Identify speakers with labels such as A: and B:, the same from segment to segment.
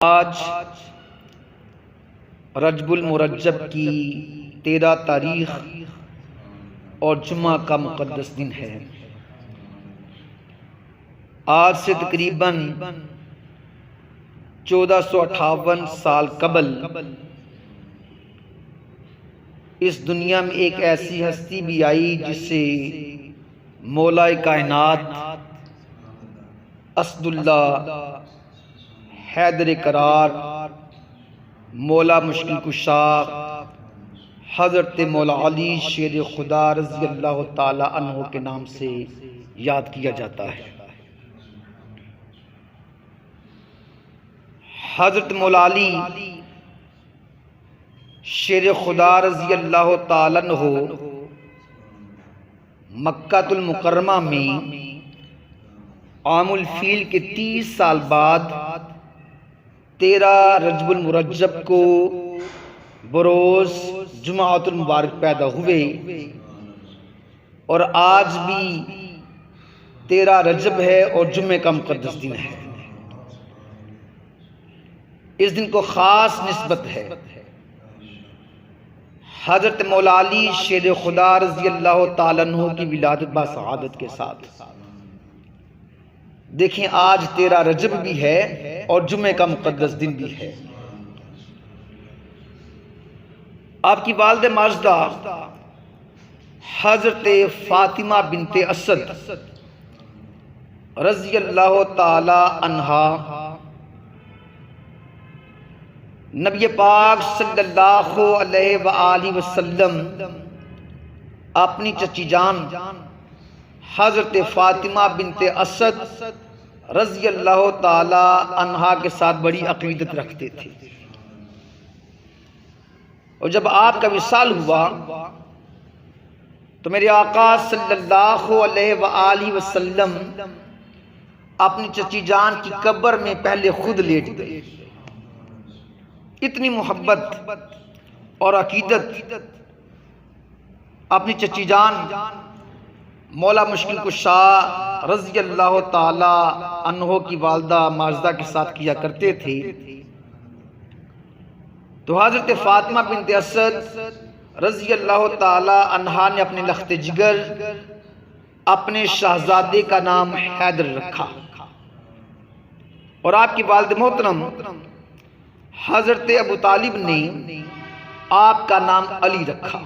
A: آج رجب المرجب کی 13 تاریخ اور جمعہ کا مقدس دن ہے۔ آج سے تقریباً 1458 سال قبل اس دنیا میں ایک ایسی ہستی بھی آئی جسے مولا کائنات اسد اللہ، حیدر قرار، مولا مشکل کشا حضرت مولا علی شیر خدا رضی اللہ تعالی عنہ کے نام سے یاد کیا جاتا ہے۔ حضرت مولا علی شیر خدا رضی اللہ تعالی عنہ مکہ المکرمہ میں عام الفیل کے 30 سال بعد 13 رجب المرجب کو بروز جمعۃ المبارک پیدا ہوئے، اور آج بھی 13 رجب ہے اور جمعے کا مقدس دن ہے۔ اس دن کو خاص نسبت ہے حضرت مولا علی شیر خدا رضی اللہ تعالیٰ عنہ کی ولادت بسعادت کے ساتھ۔ دیکھیں، آج 13 رجب بھی ہے اور جمعے کا مقدس دن بھی ہے۔ آپ کی والد ماجدہ حضرت فاطمہ بنت اسد رضی اللہ تعالی عنہا نبی پاک صلی اللہ علیہ وآلہ وسلم اپنی چچی جان حضرت فاطمہ بنت اسد رضی اللہ تعالی عنہا کے ساتھ بڑی عقیدت رکھتے تھے، اور جب آپ کا وصال ہوا تو میرے آقا صلی اللہ علیہ وآلہ وسلم اپنی چچی جان کی قبر میں پہلے خود لیٹ گئے۔ اتنی محبت اور عقیدت اپنی چچی جان مولا مشکل کشا رضی اللہ تعالی عنہ کی والدہ ماجدہ کے ساتھ کیا کرتے تھے، تو حضرت فاطمہ بنت اسد رضی اللہ تعالی عنہا نے اپنے لخت جگر اپنے شہزادے کا نام حیدر رکھا، اور آپ کی والد محترم حضرت ابو طالب نے آپ کا نام علی رکھا۔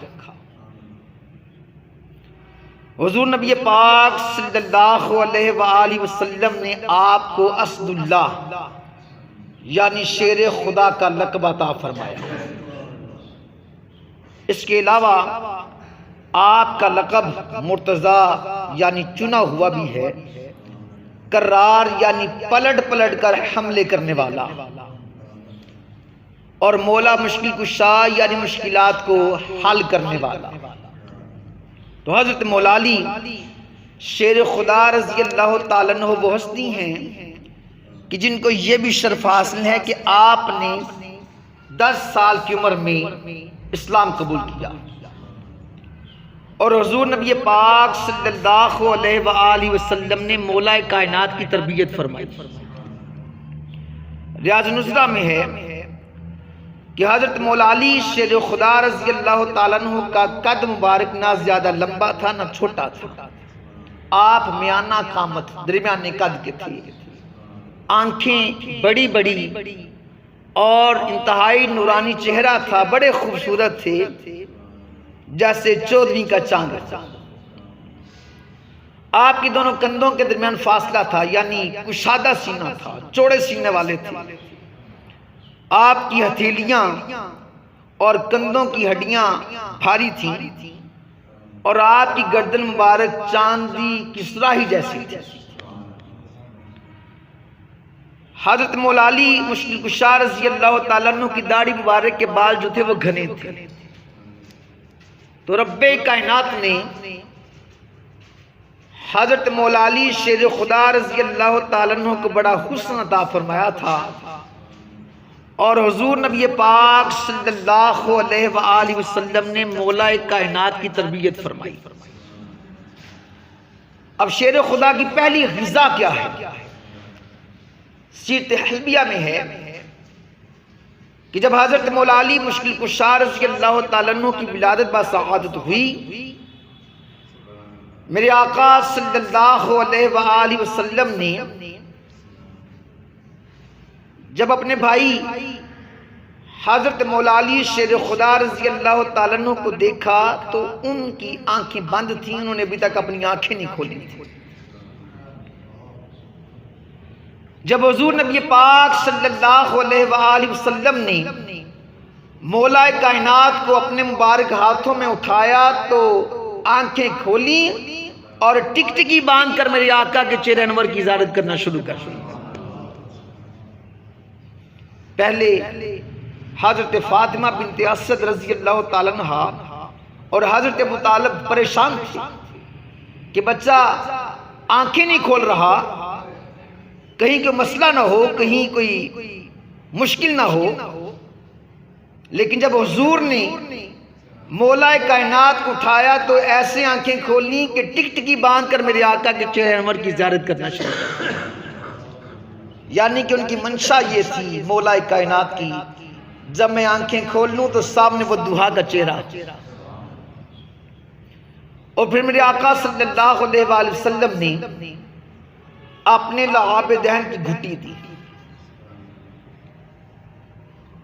A: حضور نبی پاک صلی اللہ علیہ وآلہ وسلم نے آپ کو اسد اللہ یعنی شیر خدا کا لقب عطا فرمایا۔ اس کے علاوہ آپ کا لقب مرتضی یعنی چنا ہوا بھی ہے، کرار یعنی پلٹ کر حملے کرنے والا، اور مولا مشکل کشا یعنی مشکلات کو حل کرنے والا۔ تو حضرت مولا علی شیر خدا رضی اللہ تعالیٰ عنہ وہ ہستی ہیں کہ جن کو یہ بھی شرف حاصل ہے کہ آپ نے 10 سال کی عمر میں اسلام قبول کیا، اور حضور نبی پاک صلی اللہ علیہ وآلہ وسلم نے مولا کائنات کی تربیت فرمائی۔ ریاض النظرہ میں ہے کہ حضرت مولا علی شیر خدا رضی اللہ تعالیٰ عنہ کا قد مبارک نہ زیادہ لمبا تھا نہ چھوٹا تھا، آپ میانہ قامت درمیانے قد کے تھے، آنکھیں بڑی بڑی اور انتہائی نورانی چہرہ تھا، بڑے خوبصورت تھے جیسے 14ویں کا چاند۔ آپ کی دونوں کندھوں کے درمیان فاصلہ تھا یعنی کشادہ سینہ تھا، چوڑے سینے والے تھے۔ آپ کی ہتھیلیاں اور کندھوں کی ہڈیاں بھاری تھیں، اور آپ کی گردن مبارک چاندی کی سراہی جیسی تھی۔ حضرت مولا علی مشکل کشا رضی اللہ تعالیٰ عنہ کی داڑھی مبارک کے بال جو تھے وہ گھنے تھے، تو رب کائنات نے حضرت مولا علی شیر خدا رضی اللہ تعالیٰ عنہ کو بڑا حسن عطا فرمایا تھا، اور حضور نبی پاک صلی اللہ علیہ وآلہ وسلم نے مولا کائنات کی تربیت فرمائی۔ اب شیر خدا کی پہلی غذا کیا ہے؟ سیرت حلبیہ میں ہے کہ جب حضرت مولا علی مشکل کشا رضی اللہ تعالیٰ عنہ کی ولادت بسعادت ہوئی، میرے آقا صلی اللہ علیہ وآلہ وسلم نے جب اپنے بھائی حضرت مولا علی شیر خدا رضی اللہ تعالیٰ عنہ کو دیکھا تو ان کی آنکھیں بند تھیں، انہوں نے ابھی تک اپنی آنکھیں نہیں کھولی تھیں۔ جب حضور نبی پاک صلی اللہ علیہ وآلہ وسلم نے مولا کائنات کو اپنے مبارک ہاتھوں میں اٹھایا تو آنکھیں کھولی اور ٹکٹکی باندھ کر میرے آقا کے چہرے انور کی زیارت کرنا شروع کر دی۔ پہلے حضرت فاطمہ بنت اسد رضی اللہ تعالیٰ عنہ اور حضرت ابو طالب پریشان تھے کہ بچہ آنکھیں نہیں کھول رہا، کہیں کوئی مسئلہ نہ ہو، کہیں کوئی مشکل نہ ہو۔ لیکن جب حضور نے مولا کائنات کو اٹھایا تو ایسے آنکھیں کھولی کہ ٹکٹکی باندھ کر میرے آقا کے چہرے انور کی زیارت کرنا شروع کر دیا۔ یعنی کہ ان کی منشا یہ تھی مولا کائنات کی، جب میں آنکھیں کھول لوں تو سامنے وہ دوہا کا چہرہ، اور پھر میرے آقا صلی اللہ علیہ وآلہ وسلم نے اپنے لعاب دہن کی گھٹی دی۔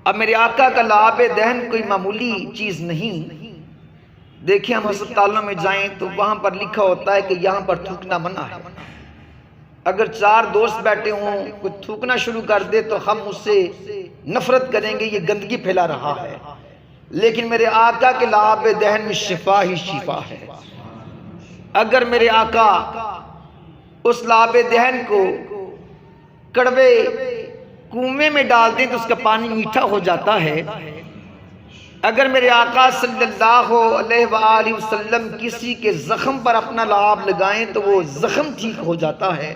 A: اب میرے آقا کا لعاب دہن کوئی معمولی چیز نہیں۔ دیکھیں ہم ہسپتالوں میں جائیں تو وہاں پر لکھا ہوتا ہے کہ یہاں پر تھوکنا منع ہے۔ اگر 4 دوست بیٹھے ہوں، کوئی تھوکنا شروع کر دے تو ہم اس سے نفرت کریں گے، یہ گندگی پھیلا رہا ہے۔ لیکن میرے آقا کے لعاب دہن میں شفا ہی شفا ہے۔ اگر میرے آقا اس لعاب دہن کو کڑوے کنویں میں ڈال دیں تو اس کا پانی میٹھا ہو جاتا ہے۔ اگر میرے آقا صلی اللہ علیہ وآلہ وسلم کسی کے زخم پر اپنا لعاب لگائیں تو وہ زخم ٹھیک ہو جاتا ہے۔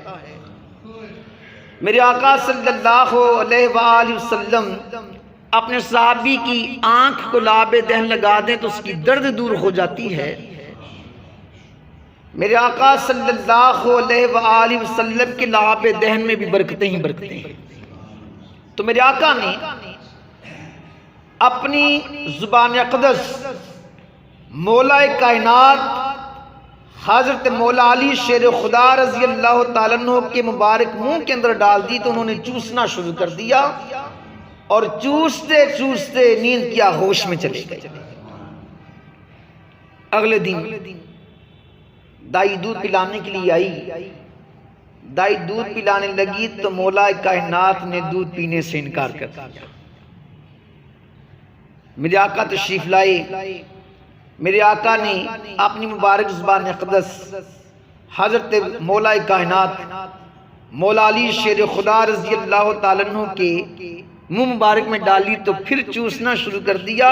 A: میرے آقا صلی اللہ علیہ وآلہ وسلم اپنے صحابی کی آنکھ کو لعاب دہن لگا دیں تو اس کی درد دور ہو جاتی ہے۔ میرے آقا صلی اللہ علیہ وآلہ وسلم کے لعاب دہن میں بھی برکتیں ہی برکتیں ہیں۔ تو میرے آقا نے اپنی زبان اقدس مولا کائنات حضرت مولا علی شیر خدا رضی اللہ تعالیٰ عنہ کے مبارک منہ کے اندر ڈال دی تو انہوں نے چوسنا شروع کر دیا، اور چوستے چوستے نیند کیا ہوش میں چلے گئے۔ اگلے دن دائی دودھ پلانے کے لیے آئی، دائی دودھ پلانے لگی تو مولا کائنات نے دودھ پینے سے انکار کر دیا۔ میرے آقا تشریف لائے، میرے آقا نے اپنی مبارک زبان اقدس حضرت مولا کائنات مولا علی شیر خدا رضی اللہ تعالیٰ عنہ کے منہ مبارک میں ڈالی تو پھر چوسنا شروع کر دیا،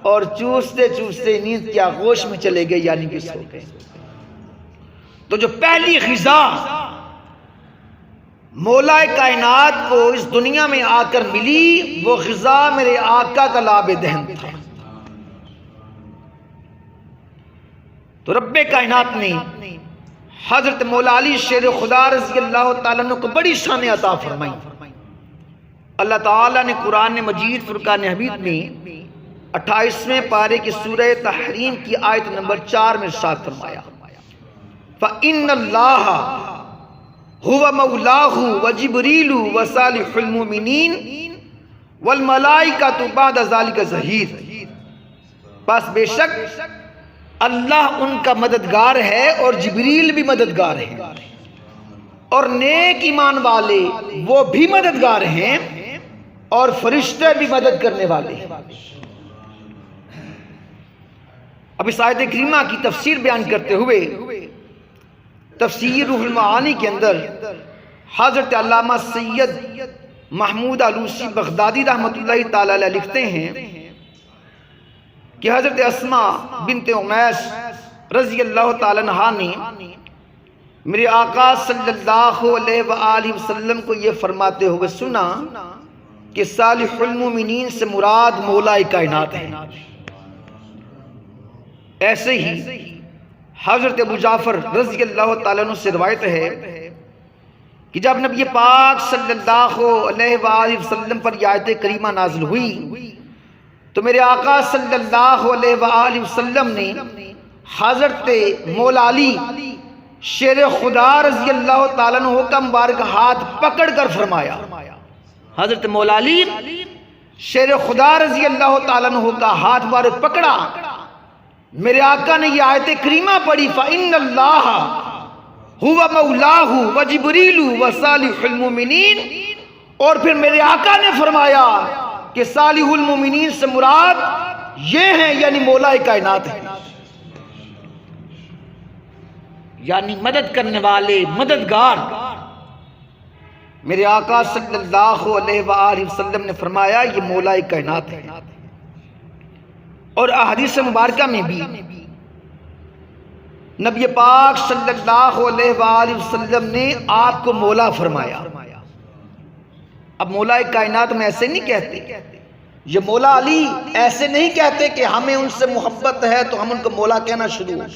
A: اور چوستے چوستے نیند کیا ہوش میں چلے گئے، یعنی کہ سو گئے۔ تو جو پہلی غذا مولا کائنات کو اس دنیا میں آ کر ملی وہ غذا میرے آقا کا لعاب دہن تھا۔ تو رب کائنات نے حضرت مولا علی شیر خدا رضی اللہ تعالیٰ عنہ کو بڑی شان عطا فرمائی۔ اللہ تعالیٰ نے قرآن مجید فرقان حمید میں 28ویں پارے کی سورہ تحریم کی آیت نمبر 4 میں ارشاد فرمایا، فَإِنَّ اللَّهَ هُوَ مَوْلَاهُ وَجِبْرِيلُ وَصَالِحُ الْمُؤْمِنِينَ وَالْمَلَائِكَةُ بَعْدَ ذَلِكَ ظَهِيرٌ، بس بے شک اللہ ان کا مددگار ہے اور جبریل بھی مددگار ہیں، اور نیک ایمان والے وہ بھی مددگار ہیں، اور فرشتے بھی مدد کرنے والے ہیں۔ اب اس آیت کریمہ کی تفسیر بیان کرتے ہوئے تفسیر روح المعانی کے اندر حضرت علامہ سید محمود علوسی بغدادی رحمۃ اللہ تعالی علیہ لکھتے ہیں کہ حضرت اسماء بنت امیس رضی اللہ تعالی عنہا نے میرے آقا صلی اللہ علیہ وآلہ وسلم کو یہ فرماتے ہوئے سنا کہ صالح المومنین سے مراد مولا کائنات ہے۔ ایسے ہی حضرت ابو جعفر رضی اللہ تعالیٰ عنہ سے روایت ہے کہ جب نبی پاک صلی اللہ علیہ وآلہ وسلم پر یہ آیت کریمہ نازل ہوئی تو میرے آقا صلی اللہ علیہ وآلہ وسلم نے حضرت مولا علی شیر خدا رضی اللہ تعالیٰ عنہ کا مبارک ہاتھ پکڑ کر فرمایا، حضرت مولا علی شیر خدا رضی اللہ تعالیٰ عنہ کا ہاتھ مبارک پکڑا، میرے آقا نے یہ آیت کریمہ پڑھی فَإِنَّ اللَّهَ هُوَ مَوْلَاهُ وَجِبْرِيلُ وَصَالِحُ الْمُؤْمِنِينَ، اور پھر میرے آقا نے فرمایا کہ صالح المومنین سے مراد یہ ہیں، یعنی مولا کائنات ہیں، یعنی مدد کرنے والے، مددگار۔ میرے آقا صلی اللہ علیہ وآلہ وسلم نے فرمایا یہ مولا کائنات ہے۔ اور احادیث مبارکہ میں بھی نبی پاک صلی اللہ علیہ وآلہ وسلم نے آپ کو مولا فرمایا۔ اب مولا کائنات میں ایسے نہیں کہتے، یہ مولا علی ایسے نہیں کہتے کہ ہمیں ان سے محبت ہے تو ہم ان کو مولا کہنا شروع ہو،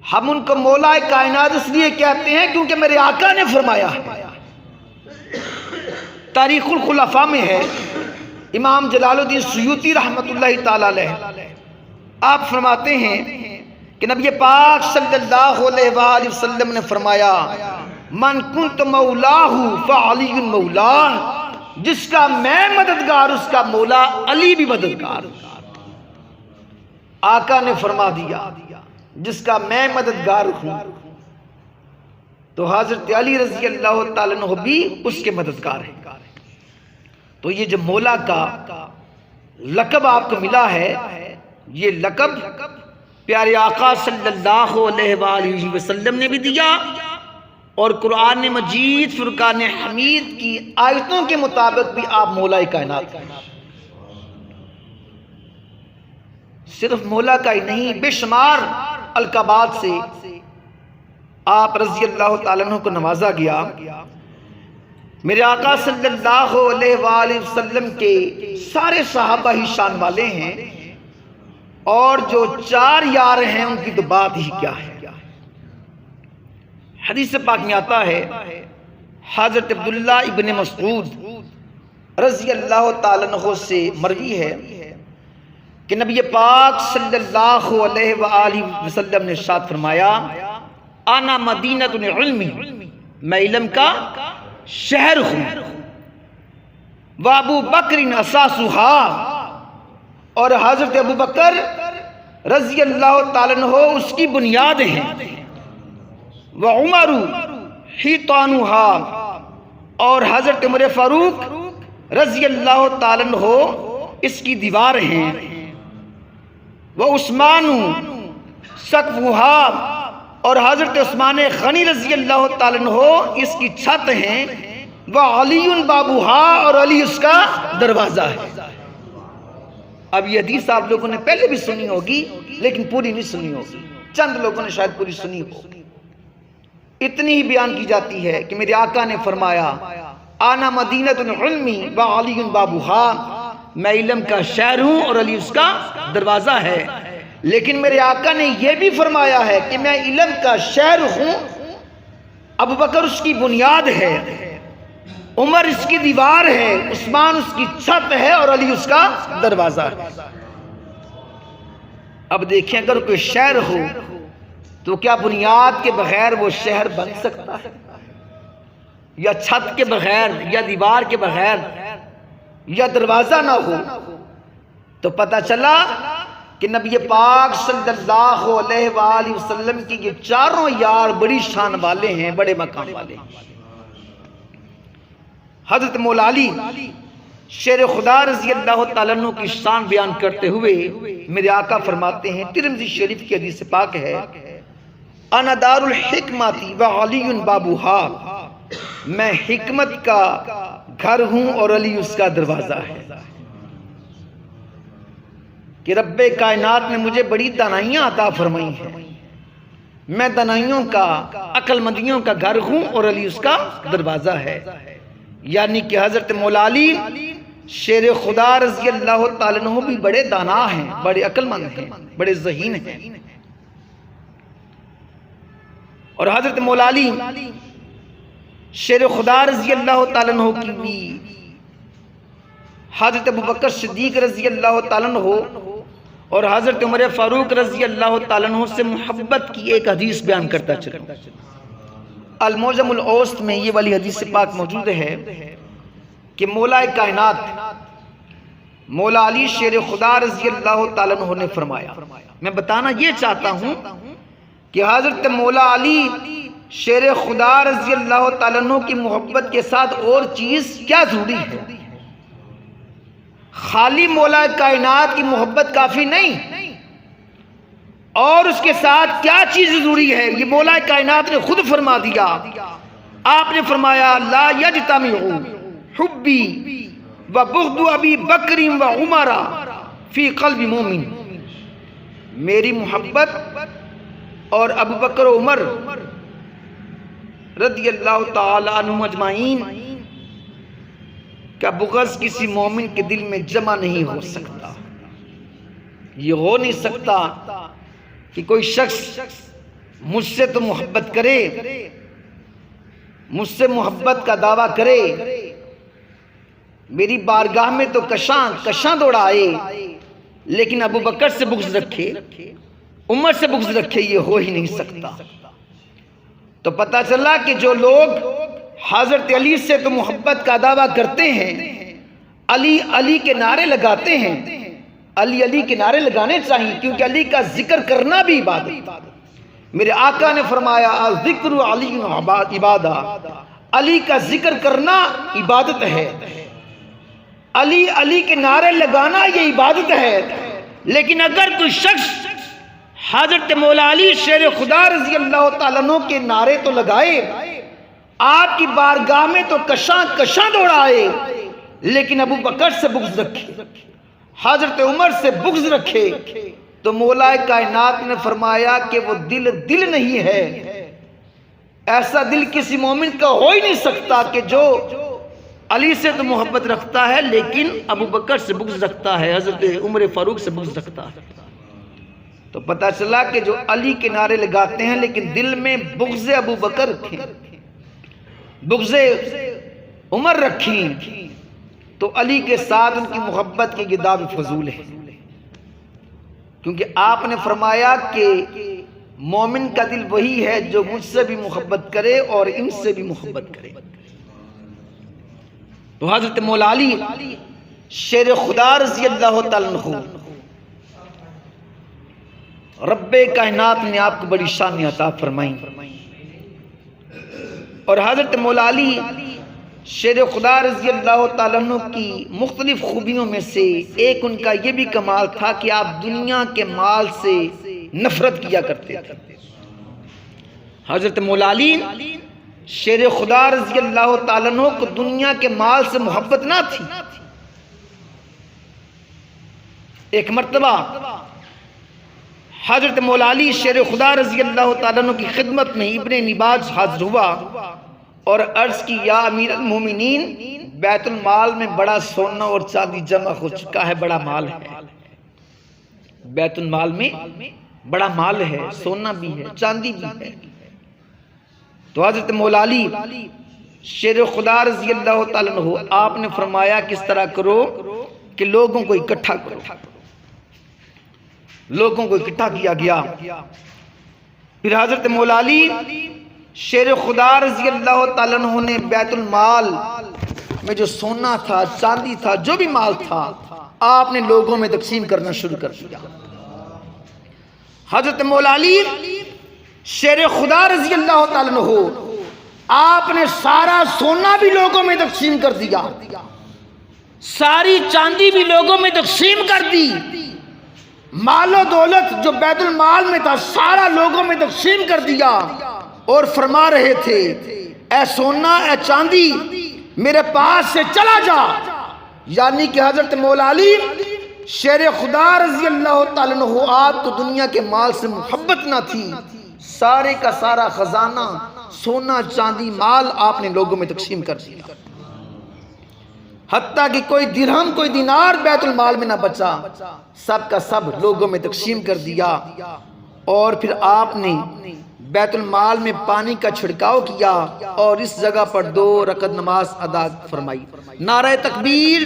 A: ہم ان کو مولا کائنات اس لیے کہتے ہیں کیونکہ میرے آقا نے فرمایا ہے۔ تاریخ الخلفاء میں ہے، امام جلال الدین سیوطی رحمت اللہ تعالی علیہ آپ فرماتے ہیں کہ نبی پاک صلی اللہ علیہ وآلہ وسلم نے فرمایا من کنت مولاہ فعلی مولاہ، جس کا میں مددگار اس کا مولا علی بھی مددگار۔ آقا نے فرما دیا جس کا میں مددگار ہوں تو حضرت علی رضی اللہ تعالیٰ عنہ بھی اس کے مددگار ہیں۔ تو یہ جو مولا کا لقب آپ کو ملا ہے، یہ لقب پیارے آقا صلی اللہ علیہ وآلہ وسلم نے بھی دیا، اور قرآن مجید فرقان حمید کی آیتوں کے مطابق بھی آپ مولا کائنات ہیں۔ صرف مولا کا ہی نہیں، بے شمار القابات سے آپ رضی اللہ تعالیٰ عنہ کو نوازا گیا۔ میرے آقا صلی اللہ علیہ وآلہ وسلم کے سارے صحابہ ہی شان والے ہیں، اور جو چار یار ہیں ان کی تو بات ہی کیا ہے۔ حدیث پاک میں آتا ہے، حضرت عبداللہ ابن مسعود رضی اللہ تعالیٰ عنہ سے مروی ہے کہ نبی پاک صلی اللہ علیہ وآلہ وسلم نے ارشاد فرمایا انا مدینۃ العلم، میں علم کا شہر ہوں، وابو بکر اساسہا، اور حضرت ابو بکر رضی اللہ تعالیٰ عنہ اس کی بنیاد ہیں، وعمر حیطانہا، اور حضرت عمر فاروق رضی اللہ تعالیٰ عنہ اس کی دیوار ہیں، وعثمان سقفہا، اور حضرت عثمان غنی رضی اللہ تعالیٰ عنہ اس کی چھت ہیں، وعلی بابہا، اور علی اس کا دروازہ ہے۔ اب یہ حدیث آپ لوگوں نے پہلے بھی سنی ہوگی لیکن پوری نہیں سنی ہوگی، چند لوگوں نے شاید پوری سنی ہو۔ اتنی ہی بیان کی جاتی ہے کہ میرے آقا نے فرمایا آنا مدینۃ العلم وعلی بابہا، میں علم کا شہر ہوں اور علی اس کا دروازہ ہے۔ لیکن میرے آقا نے یہ بھی فرمایا ہے کہ میں علم کا شہر ہوں، ابو بکر اس کی بنیاد ہے، عمر اس کی دیوار ہے، عثمان اس کی چھت ہے، اور علی اس کا دروازہ ہے۔ اب دیکھیں اگر کوئی شہر ہو تو کیا بنیاد کے بغیر وہ شہر بن سکتا ہے؟ یا چھت کے بغیر، یا دیوار کے بغیر، یا دروازہ نہ ہو؟ تو پتہ چلا کہ نبی پاک صلی اللہ علیہ وآلہ وسلم کی یہ چاروں یار بڑی شان والے ہیں، بڑے مقام والے ہیں۔ حضرت مولا علی شیر خدا رضی اللہ تعالیٰ عنہ کی شان بیان کرتے ہوئے میرے آقا فرماتے ہیں، ترمذی شریف کی حدیث پاک ہے انا دار الحکمت وعلی بابہا، میں حکمت کا گھر ہوں اور علی اس کا دروازہ ہے۔ کہ رب کائنات نے مجھے بڑی دانائیاں عطا فرمائی ہیں، میں دانائیوں کا، عقل مندیوں کا گھر ہوں اور علی اس کا دروازہ ہے۔ یعنی کہ حضرت مولا علی شیر خدا رضی اللہ تعالیٰ عنہ بھی بڑے دانا ہیں، بڑے عقل مند ہیں، بڑے ذہین ہیں۔ اور حضرت مولا علی شیر خدا رضی اللہ تعالیٰ عنہ کی بھی حضرت ابوبکر صدیق رضی اللہ تعالیٰ عنہ اور حضرت عمر فاروق رضی اللہ تعالیٰ عنہ سے محبت کی ایک حدیث بیان کرتا چلا۔ المعجم الاوسط میں یہ والی حدیث پاک موجود ہے کہ مولا کائنات مولا علی شیر خدا رضی اللہ تعالیٰ عنہ نے فرمایا، میں بتانا یہ چاہتا ہوں کہ حضرت مولا علی شیر خدا رضی اللہ تعالیٰ عنہ کی محبت کے ساتھ اور چیز کیا ضروری ہے؟ خالی مولا کائنات کی محبت کافی نہیں، اور اس کے ساتھ کیا چیز ضروری ہے یہ مولا کائنات نے خود فرما دیا۔ آپ نے فرمایا لا یجتمع حبی و بغض ابی بکر و عمر فی قلب مومن، میری محبت اور ابو بکر و عمر رضی اللہ تعالی عنہم اجمعین کا بغض کسی مومن کے دل میں جمع نہیں ہو سکتا۔ یہ ہو نہیں سکتا کہ کوئی شخص مجھ سے تو محبت کرے، مجھ سے محبت کا دعویٰ کرے، میری بارگاہ میں تو کشاں دوڑائے، لیکن ابو بکر سے بغض رکھے، عمر سے بغض رکھے، یہ ہو ہی نہیں سکتا۔ تو پتہ چلا کہ جو لوگ حضرت علی سے تو محبت کا دعویٰ کرتے ہیں، علی علی کے نعرے لگاتے ہیں، علی علی کے نعرے لگانے چاہیے، کیونکہ علی کا ذکر کرنا بھی عبادت۔ میرے آقا نے فرمایا ذکر علی عبادہ، علی کا ذکر کرنا عبادت ہے، علی علی کے نعرے لگانا یہ عبادت ہے۔ لیکن اگر کوئی شخص حضرت مولا علی شیر خدا رضی اللہ تعالیٰ عنہ کے نعرے تو لگائے، آپ کی بارگاہ میں تو کشاں دوڑائے، لیکن ابو بکر سے بغض رکھے، حضرت عمر سے بغض رکھے، تو مولا کائنات نے فرمایا کہ وہ دل نہیں ہے۔ ایسا دل کسی مومن کا ہو ہی نہیں سکتا کہ جو علی سے تو محبت رکھتا ہے لیکن ابو بکر سے بغض رکھتا ہے، حضرت عمر فاروق سے بغض رکھتا ہے۔ تو پتہ چلا کہ جو علی کے نعرے لگاتے ہیں لیکن دل میں بغض ابو بکر رکھیں، بغض عمر رکھیں، تو علی کے ساتھ ان کی محبت کی گدا بھی فضول ہے، کیونکہ آپ نے فرمایا کہ مومن کا دل وہی ہے جو مجھ سے بھی محبت کرے اور ان سے بھی محبت کرے۔ تو حضرت مولا علی شیر خدا رضی اللہ تعالیٰ عنہ، رب کائنات نے آپ کو بڑی شان عطا فرمائی، اور حضرت مولا علی شیر خدا رضی اللہ تعالیٰ عنہ کی مختلف خوبیوں میں سے ایک ان کا یہ بھی کمال تھا کہ آپ دنیا کے مال سے نفرت کیا کرتے تھے۔ حضرت مولا علی شیر خدا رضی اللہ تعالیٰ عنہ کو دنیا کے مال سے محبت نہ تھی۔ ایک مرتبہ حضرت مولا علی شیر خدا رضی اللہ تعالیٰ عنہ کی خدمت میں ابن نباج حاضر ہوا اور عرض کی یا امیر المومنین، بیت المال میں بڑا سونا اور چاندی جمع ہو چکا ہے، بڑا مال ہے، بیت المال میں بڑا مال ہے، سونا بھی ہے، چاندی بھی ہے۔ تو حضرت مولا علی شیر خدا رضی اللہ تعالیٰ عنہ آپ نے فرمایا کس طرح کرو کہ لوگوں کو اکٹھا کرو۔ لوگوں کو اکٹھا کیا گیا، پھر حضرت مولا علی شیر خدا رضی اللہ تعالیٰ عنہ نے بیت المال میں جو سونا تھا، چاندی تھا، جو بھی مال تھا، آپ نے لوگوں میں تقسیم کرنا شروع کر دیا۔ حضرت مولا علی شیر خدا رضی اللہ تعالیٰ عنہ آپ نے سارا سونا بھی لوگوں میں تقسیم کر دیا، ساری چاندی بھی لوگوں میں تقسیم کر دی، مال و دولت جو بیت المال میں تھا سارا لوگوں میں تقسیم کر دیا، اور فرما رہے تھے اے سونا اے چاندی میرے پاس سے چلا جا۔ یعنی کہ حضرت مولا علی شیر خدا رضی اللہ تعالیٰ عنہ آپ تو دنیا کے مال سے محبت نہ تھی، سارے کا سارا خزانہ سونا چاندی مال آپ نے لوگوں میں تقسیم کر دیا، حتیٰ کہ کوئی درہم کوئی دینار بیت المال میں نہ بچا، سب کا سب لوگوں میں تقسیم کر دیا۔ اور پھر آپ نے بیت المال میں پانی کا چھڑکاؤ کیا اور اس جگہ پر 2 رکعت نماز ادا فرمائی۔ نعرہ تکبیر،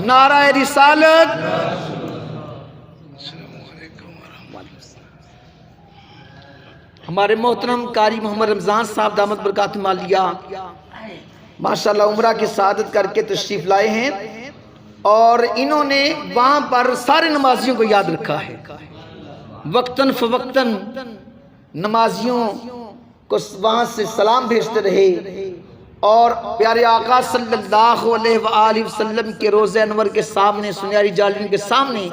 A: نعرہ رسالت۔ ہمارے محترم قاری محمد رمضان صاحب دامت برکاتہم عالیہ ماشاءاللہ عمرہ کی سعادت کر کے تشریف لائے ہیں، اور انہوں نے وہاں پر سارے نمازیوں کو یاد رکھا ہے، وقتاً فوقتاً نمازیوں کو وہاں سے سلام بھیجتے رہے، اور پیارے آقا صلی اللہ علیہ وآلہ وسلم کے روضہ انور کے سامنے، سنہری جالین کے سامنے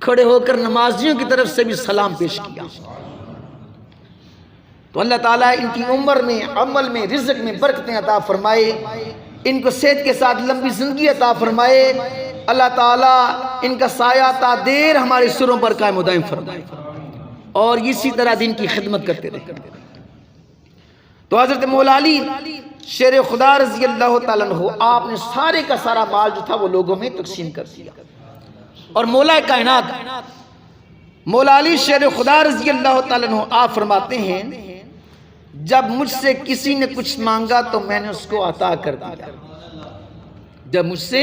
A: کھڑے ہو کر نمازیوں کی طرف سے بھی سلام پیش کیا۔ تو اللہ تعالیٰ ان کی عمر میں، عمل میں، رزق میں برکتیں عطا فرمائے، ان کو صحت کے ساتھ لمبی زندگی عطا فرمائے، اللہ تعالیٰ ان کا سایہ تا دیر ہمارے سروں پر قائم و دائم فرمائے، اور اسی طرح دین کی خدمت کرتے رہے۔ تو حضرت مولا علی شیر خدا رضی اللہ تعالیٰ عنہ، آپ نے سارے کا سارا مال جو تھا وہ لوگوں میں تقسیم کر دیا، اور مولا کائنات مولا علی شیر خدا رضی اللہ تعالیٰ عنہ آپ فرماتے ہیں، جب مجھ سے کسی نے کچھ مانگا تو میں نے اس کو عطا کر دیا، جب مجھ سے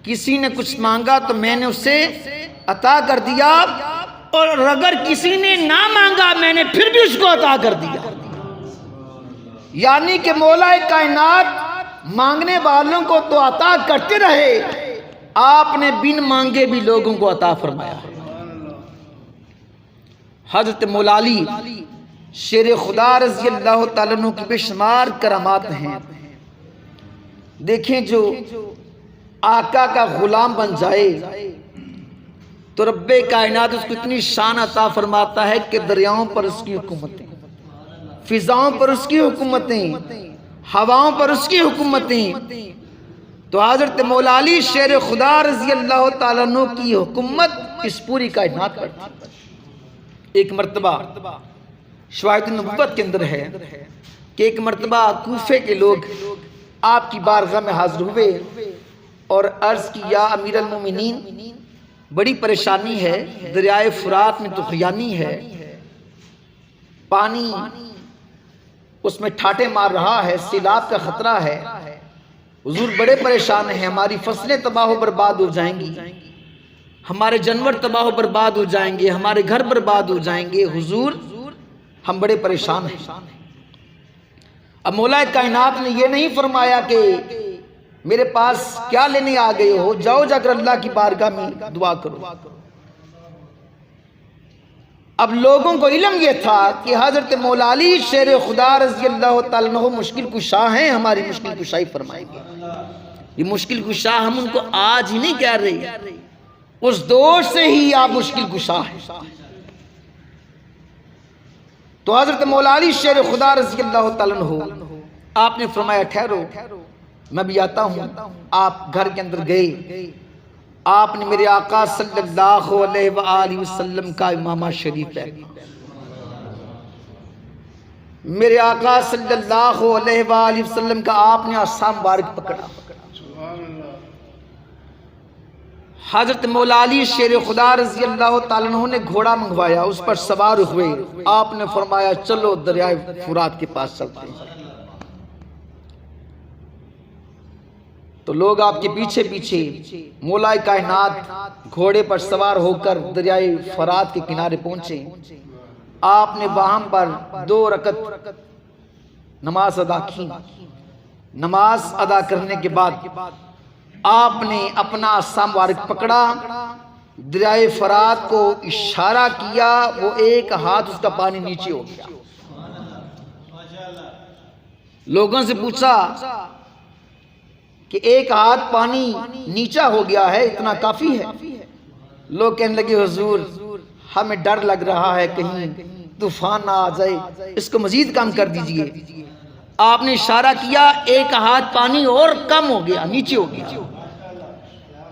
A: کسی نے کچھ مانگا تو میں نے اسے عطا کر دیا، اور اگر کسی نے نہ مانگا میں نے پھر بھی اس کو عطا کر دیا۔ یعنی کہ مولا کائنات مانگنے والوں کو تو عطا کرتے رہے، آپ نے بن مانگے بھی لوگوں کو عطا فرمایا۔ حضرت مولا علی شیر خدا رضی اللہ تعالیٰ عنہ کی بے شمار کرامات ہیں۔ دیکھیں، جو آقا کا غلام بن جائے تو رب کائنات اس کو اتنی شان عطا فرماتا ہے کہ دریاؤں پر اس کی حکومتیں، فضاؤں پر اس کی حکومتیں، ہواؤں پر اس کی حکومتیں۔ تو حضرت مولا علی شیر خدا رضی اللہ تعالیٰ عنہ کی حکومت اس پوری کائنات پر تھی۔ ایک مرتبہ شواہد النبوت کے اندر ہے کہ ایک مرتبہ کوفے کے لوگ آپ کی بارگاہ میں حاضر ہوئے اور عرض کی، یا امیر المومنین، بڑی پریشانی ہے، دریائے فرات میں طغیانی ہے، پانی اس میں ٹھاٹے مار رہا ہے، سیلاب کا خطرہ ہے، حضور بڑے پریشان ہیں، ہماری فصلیں تباہ و برباد ہو جائیں گی، ہمارے جانور تباہ و برباد ہو جائیں گے، ہمارے گھر برباد ہو جائیں گے، حضور ہم بڑے پریشان ہیں۔ اب مولا کائنات نے یہ نہیں فرمایا کہ میرے پاس کیا لینے آ گئے ہو، جاؤ جا کر اللہ کی بارگاہ میں دعا کرو۔ اب لوگوں کو علم یہ تھا کہ حضرت مولا علی شیر خدا رضی اللہ تعالیٰ عنہ مشکل کشا ہیں، ہماری مشکل کشائی فرمائیں گے۔ یہ مشکل کشا ہم ان کو آج ہی نہیں کہہ رہے، اس دور سے ہی آپ مشکل کشا ہیں۔ تو حضرت مولا علی شیر خدا رضی اللہ تعالیٰ عنہ آپ نے فرمایا، ٹھہرو میں بھی آتا ہوں۔ آپ گھر کے اندر گئے، آپ نے میرے آقا صلی اللہ علیہ وآلہ وسلم کا امامہ شریف ہے، میرے آقا صلی اللہ علیہ وآلہ وسلم کا آپ نے عصا مبارک پکڑا۔ حضرت مولا علی شیر خدا رضی اللہ تعالیٰ عنہ نے گھوڑا منگوایا، اس پر سوار ہوئے، آپ نے فرمایا چلو دریائے فرات کے پاس چلتے ہیں۔ تو لوگ آپ کے پیچھے پیچھے، مولا کائنات گھوڑے پر سوار ہو کر دریائے فرات کے کنارے پہنچے۔ آپ نے وہاں پر 2 رکعت نماز ادا کی۔ نماز ادا کرنے کے بعد آپ نے اپنا عصا مبارک پکڑا، دریائے فرات کو اشارہ کیا، وہ ایک ہاتھ اس کا پانی نیچے ہو گیا۔ لوگوں سے پوچھا کہ ایک ہاتھ پانی نیچا ہو گیا ہے، اتنا کافی ہے؟ لوگ کہنے لگے، حضور ہمیں ڈر لگ رہا ہے کہیں طوفان نہ آ جائے، اس کو مزید کم کر دیجئے۔ آپ نے اشارہ کیا، ایک ہاتھ پانی اور کم ہو گیا، نیچے ہو گیا۔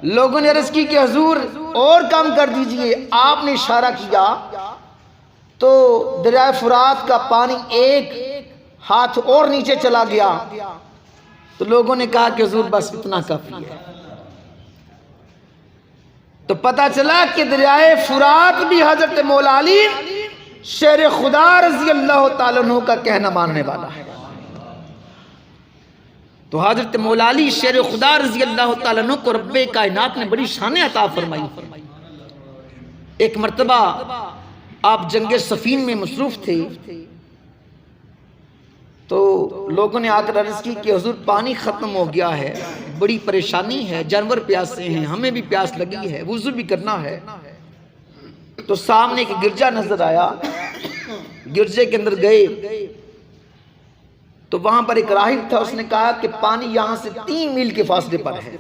A: لوگوں نے عرض کی کہ حضور اور کم کر دیجئے۔ آپ نے اشارہ کیا تو دریائے فرات کا پانی ایک ہاتھ اور نیچے چلا گیا۔ تو لوگوں نے کہا کہ حضور بس اتنا کافی ہے۔ تو پتہ چلا کہ دریائے فرات بھی حضرت مولا علی شیر خدا رضی اللہ تعالیٰ عنہ کا کہنا ماننے والا ہے۔ تو حضرت مولا علی شیر خدا رضی اللہ تعالیٰ عنہ کو رب کائنات نے بڑی شان عطا فرمائی۔ ایک مرتبہ آپ جنگ صفین میں مصروف تھے تو لوگوں نے آ کر عرض کی کہ حضور پانی ختم ہو گیا ہے، بڑی پریشانی ہے، جانور پیاسے ہیں، ہمیں بھی پیاس لگی ہے، وضو بھی کرنا ہے۔ تو سامنے ایک گرجا نظر آیا، گرجے کے اندر گئے تو وہاں پر ایک راہب تھا، اس نے کہا کہ پانی یہاں سے 3 میل کے فاصلے پر ہے۔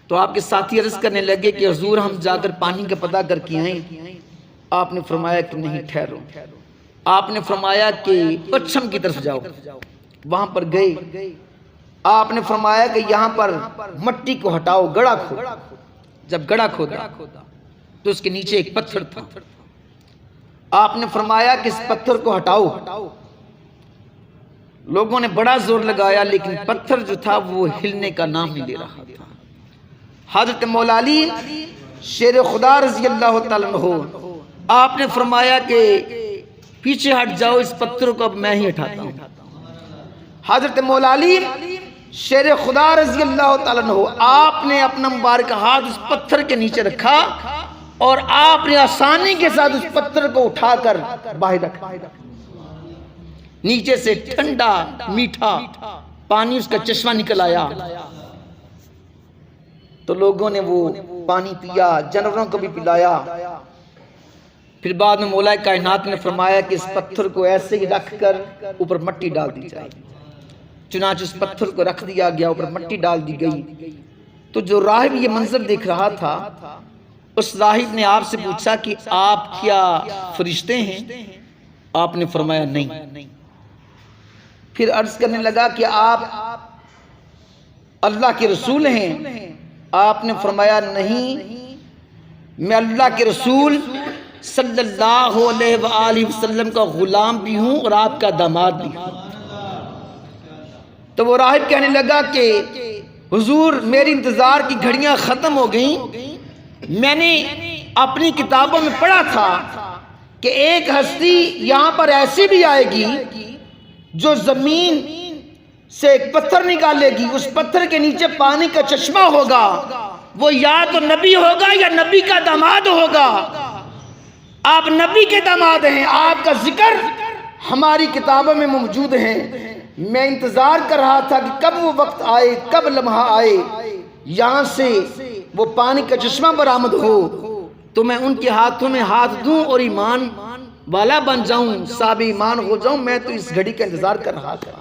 A: تو آپ کے ساتھی عرض کرنے لگے کہ حضور ہم جا کر پانی کا پتہ کر کے آئیں۔ آپ نے فرمایا کہ نہیں، ٹھہرو۔ آپ نے فرمایا کہ پچھم کی طرف جاؤ، وہاں پر گئے۔ آپ نے فرمایا کہ یہاں پر مٹی کو ہٹاؤ، گڑھا کھودو۔ جب گڑھا کھودا تو اس کے نیچے ایک پتھر تھا۔ آپ نے فرمایا کہ اس پتھر کو ہٹاؤ۔ لوگوں نے بڑا زور لگایا لیکن پتھر جو تھا وہ ہلنے کا نام نہیں لے رہا تھا۔ حضرت مولا علی شیر خدا رضی اللہ تعالیٰ عنہ آپ نے فرمایا کہ پیچھے ہٹ جاؤ، اس پتھر کو اب میں ہی اٹھاتا ہوں۔ حضرت مولا علی شیر خدا رضی اللہ تعالیٰ عنہ آپ نے اپنا مبارک ہاتھ اس پتھر کے نیچے رکھا اور آپ نے آسانی کے ساتھ اس پتھر کو اٹھا کر باہر رکھا۔ نیچے سے ٹھنڈا میٹھا پانی اس کا چشمہ نکل آیا۔ تو لوگوں نے وہ پانی پیا، جانوروں کو بھی پلایا۔ پھر بعد میں مولا کائنات نے فرمایا کہ اس پتھر کو ایسے ہی رکھ کر اوپر مٹی ڈال دی جائے۔ چنانچہ اس پتھر کو رکھ دیا گیا، اوپر مٹی ڈال دی گئی۔ تو جو راہب یہ منظر دیکھ رہا تھا، اس راہب نے آپ سے پوچھا کہ آپ کیا فرشتے ہیں؟ آپ نے فرمایا نہیں۔ پھر عرض کرنے لگا کہ آپ اللہ کے رسول ہیں؟ آپ نے فرمایا نہیں، میں اللہ کے رسول صلی اللہ علیہ وآلہ وسلم کا غلام بھی ہوں اور آپ کا داماد بھی ہوں۔ تو وہ راہب کہنے لگا کہ حضور میری انتظار کی گھڑیاں ختم ہو گئیں، میں نے اپنی کتابوں میں پڑھا تھا کہ ایک ہستی یہاں پر ایسی بھی آئے گی جو زمین سے ایک پتھر نکالے گی، اس پتھر کے نیچے پانی کا چشمہ ہوگا، وہ یا تو نبی ہوگا یا نبی کا داماد ہوگا۔ آپ نبی کے داماد ہیں، آپ کا ذکر ہماری کتابوں میں موجود ہے۔ میں انتظار کر رہا تھا کہ کب وہ وقت آئے، کب لمحہ آئے، یہاں سے وہ پانی کا چشمہ برآمد ہو تو میں ان کے ہاتھوں میں ہاتھ دوں اور ایمان والا بن جاؤں، صاحب ایمان ہو جاؤں۔ میں تو اس گھڑی کا انتظار کر رہا تھا۔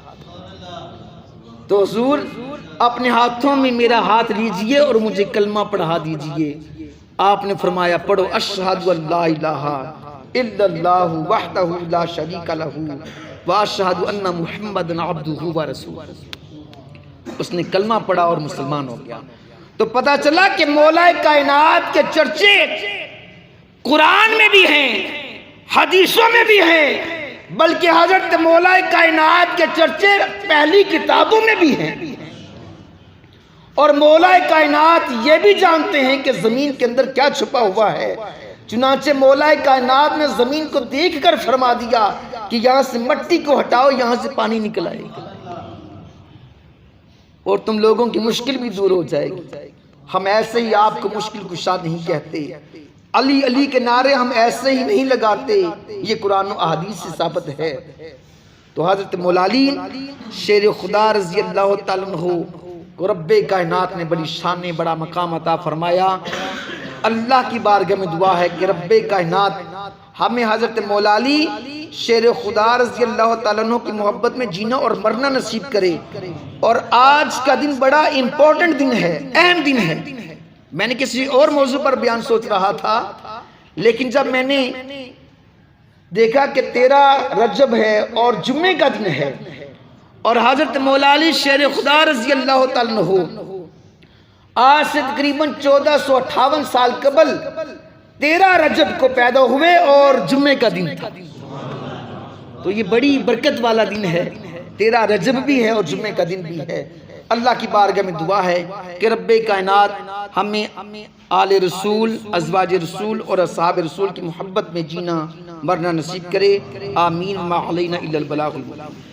A: تو حضور اپنے ہاتھوں میں میرا ہاتھ لیجئے اور مجھے کلمہ پڑھا دیجئے۔ آپ نے فرمایا پڑھو اشہد ان لا الہ الا اللہ وحدہ لا شریک لہ واشہد ان محمدا عبدہ ورسولہ۔ اس نے کلمہ پڑھا اور مسلمان ہو گیا۔ تو پتہ چلا کہ مولا کائنات کے چرچے قرآن میں بھی ہیں، حدیثوں میں بھی ہیں، بلکہ حضرت مولا کائنات کے چرچے پہلی کتابوں میں بھی ہیں۔ اور مولا کائنات یہ بھی جانتے ہیں کہ زمین کے اندر کیا چھپا ہوا ہے۔ چنانچہ مولا کائنات نے زمین کو دیکھ کر فرما دیا کہ یہاں سے مٹی کو ہٹاؤ، یہاں سے پانی نکل آئے گا اور تم لوگوں کی مشکل بھی دور ہو جائے گی۔ ہم ایسے ہی آپ کو مشکل کشا نہیں کہتے، علی علی کے نعرے ہم ایسے ہی نہیں لگاتے، یہ قرآن و احادیث سے ثابت ہے۔ تو حضرت مولا علی شیر خدا رضی اللہ تعالیٰ عنہ کو رب کائنات نے بڑی شان، بڑا مقام عطا فرمایا۔ اللہ کی بارگاہ میں دعا ہے کہ رب کائنات ہمیں حضرت مولا علی شیر خدا رضی اللہ تعالیٰ عنہ کی محبت میں جینا اور مرنا نصیب کرے۔ اور آج کا دن بڑا امپورٹنٹ دن ہے، اہم دن ہے۔ میں نے کسی اور موضوع پر بیان سوچ رہا تھا، لیکن جب میں نے دیکھا کہ 13 رجب ہے اور جمعے کا دن ہے اور حضرت مولا علی شیر خدا رضی اللہ تعالیٰ عنہ آج سے تقریباً 1458 سال قبل 13 رجب کو پیدا ہوئے اور جمعے کا دن تھا، تو یہ بڑی برکت والا دن ہے۔ 13 رجب بھی ہے اور جمعے کا دن بھی ہے۔ اللہ کی بارگاہ میں دعا ہے کہ رب کائنات ہمیں آل رسول، ازواج رسول اور اصحاب رسول کی محبت میں جینا مرنا نصیب کرے، آمین، ما علینا الا البلاغ المبین۔